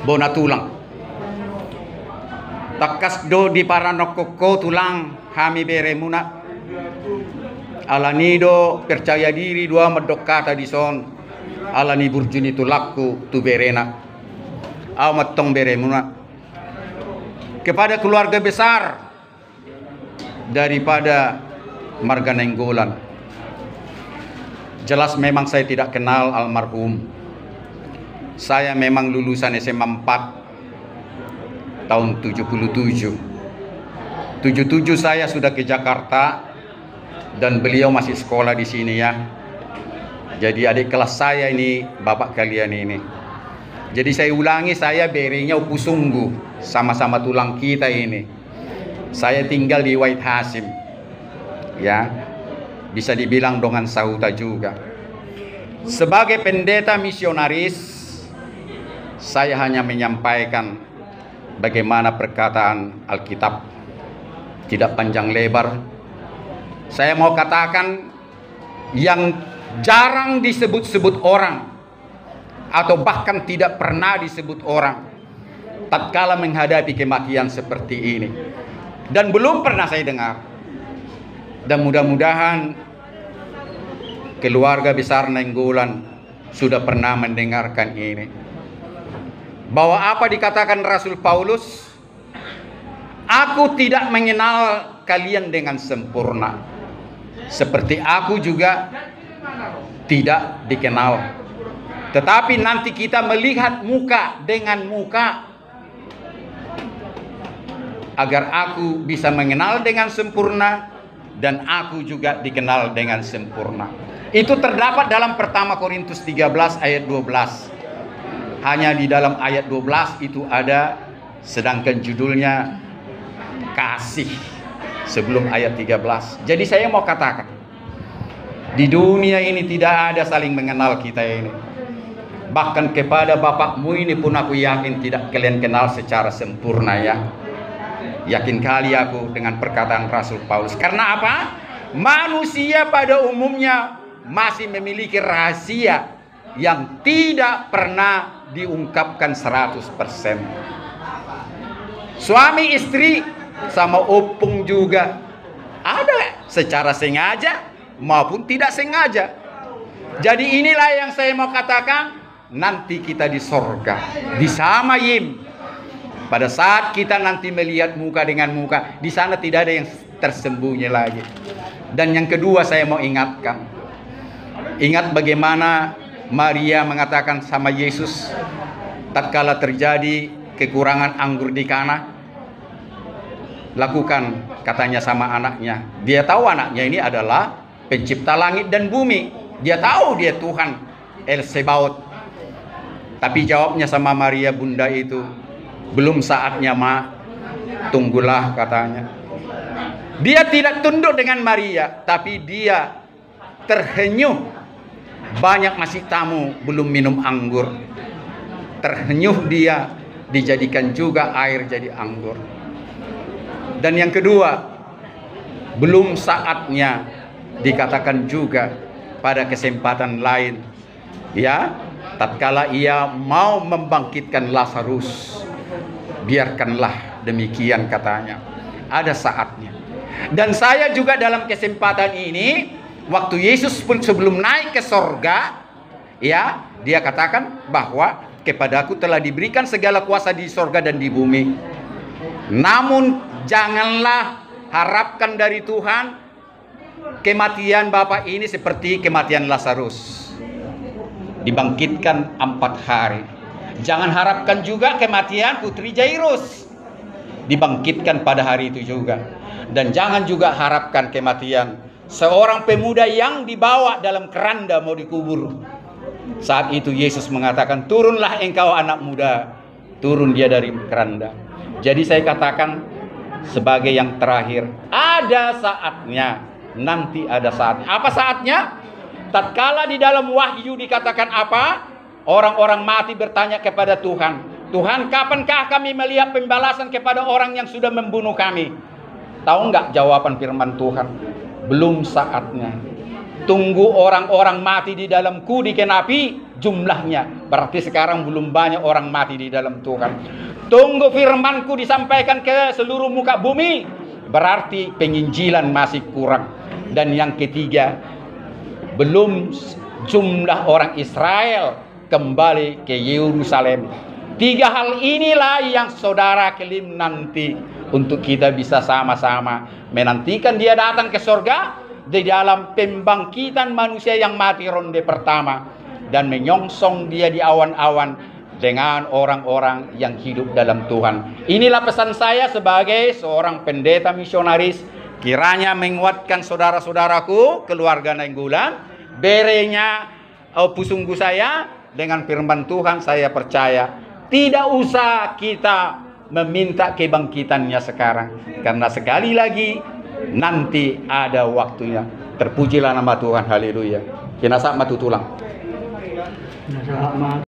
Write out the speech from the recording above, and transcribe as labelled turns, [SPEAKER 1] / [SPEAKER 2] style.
[SPEAKER 1] bona tulang. Takas do di paranokoko tulang hami beremuna. Alanido percaya diri dua medokata di son. Alani burjuni tulaku tu berena. Amat tong beremuna. Kepada keluarga besar daripada Marga Nainggolan. Jelas memang saya tidak kenal almarhum. Saya memang lulusan SMA 4 tahun 77. 77 saya sudah ke Jakarta dan beliau masih sekolah di sini ya. Jadi adik kelas saya ini bapak kalian ini. Jadi saya ulangi, saya berenya Upusunggu, sama-sama tulang kita ini. Saya tinggal di Wait Hasim. Ya. Bisa dibilang dengan Sauta juga. Sebagai pendeta misionaris, saya hanya menyampaikan bagaimana perkataan Alkitab, tidak panjang lebar. Saya mau katakan yang jarang disebut-sebut orang, atau bahkan tidak pernah disebut orang, tatkala menghadapi kematian seperti ini. Dan belum pernah saya dengar. Dan mudah-mudahan keluarga besar Nainggolan sudah pernah mendengarkan ini. Bahwa apa dikatakan Rasul Paulus, aku tidak mengenal kalian dengan sempurna, seperti aku juga tidak dikenal. Tetapi nanti kita melihat muka dengan muka, agar aku bisa mengenal dengan sempurna dan aku juga dikenal dengan sempurna. Itu terdapat dalam pertama Korintus 13 ayat 12. Hanya di dalam ayat 12 itu ada, sedangkan judulnya kasih sebelum ayat 13. Jadi saya mau katakan, di dunia ini tidak ada saling mengenal kita ini. Bahkan kepada bapakmu ini pun aku yakin tidak kalian kenal secara sempurna ya. Yakin kali aku dengan perkataan Rasul Paulus. Karena apa? Manusia pada umumnya masih memiliki rahasia yang tidak pernah diungkapkan 100%. Suami istri sama opung juga ada secara sengaja maupun tidak sengaja. Jadi inilah yang saya mau katakan, nanti kita di sorga disama Yim. Pada saat kita nanti melihat muka dengan muka, di sana tidak ada yang tersembunyi lagi. Dan yang kedua saya mau ingatkan, ingat bagaimana Maria mengatakan sama Yesus tatkala terjadi kekurangan anggur di Kana. Lakukan, katanya sama anaknya. Dia tahu anaknya ini adalah pencipta langit dan bumi. Dia tahu dia Tuhan El Sebaot. Tapi jawabnya sama Maria bunda itu, belum saatnya ma, tunggulah katanya. Dia tidak tunduk dengan Maria, tapi dia terhenyuh. Banyak masih tamu belum minum anggur. Terhenyuh dia, dijadikan juga air jadi anggur. Dan yang kedua, belum saatnya, dikatakan juga pada kesempatan lain. Ya, tatkala ia mau membangkitkan Lazarus, biarkanlah demikian katanya. Ada saatnya. Dan saya juga dalam kesempatan ini, waktu Yesus pun sebelum naik ke sorga, ya, dia katakan bahwa kepadaku telah diberikan segala kuasa di sorga dan di bumi. Namun janganlah harapkan dari Tuhan kematian Bapak ini seperti kematian Lazarus, dibangkitkan 4 hari. Jangan harapkan juga kematian putri Jairus, dibangkitkan pada hari itu juga. Dan jangan juga harapkan kematian seorang pemuda yang dibawa dalam keranda mau dikubur. Saat itu Yesus mengatakan, turunlah engkau anak muda. Turun dia dari keranda. Jadi saya katakan sebagai yang terakhir, ada saatnya. Nanti ada saatnya. Apa saatnya? Tatkala di dalam Wahyu dikatakan apa? Orang-orang mati bertanya kepada Tuhan, Tuhan, kapankah kami melihat pembalasan kepada orang yang sudah membunuh kami? Tahu nggak jawaban firman Tuhan? Belum saatnya. Tunggu orang-orang mati di dalam kudi kenapi jumlahnya. Berarti sekarang belum banyak orang mati di dalam Tuhan. Tunggu firmanku disampaikan ke seluruh muka bumi, berarti penginjilan masih kurang. Dan yang ketiga, belum jumlah orang Israel kembali ke Yerusalem. 3 hal inilah yang saudara klaim nanti untuk kita bisa sama-sama menantikan dia datang ke surga di dalam pembangkitan manusia yang mati ronde pertama, dan menyongsong dia di awan-awan dengan orang-orang yang hidup dalam Tuhan. Inilah pesan saya sebagai seorang pendeta misionaris. Kiranya menguatkan saudara-saudaraku, keluarga Nainggolan, berenya pusunggu saya dengan firman Tuhan. Saya percaya tidak usah kita meminta kebangkitannya sekarang, karena sekali lagi nanti ada waktunya. Terpujilah nama Tuhan, haleluya. Kina sak matu tulang.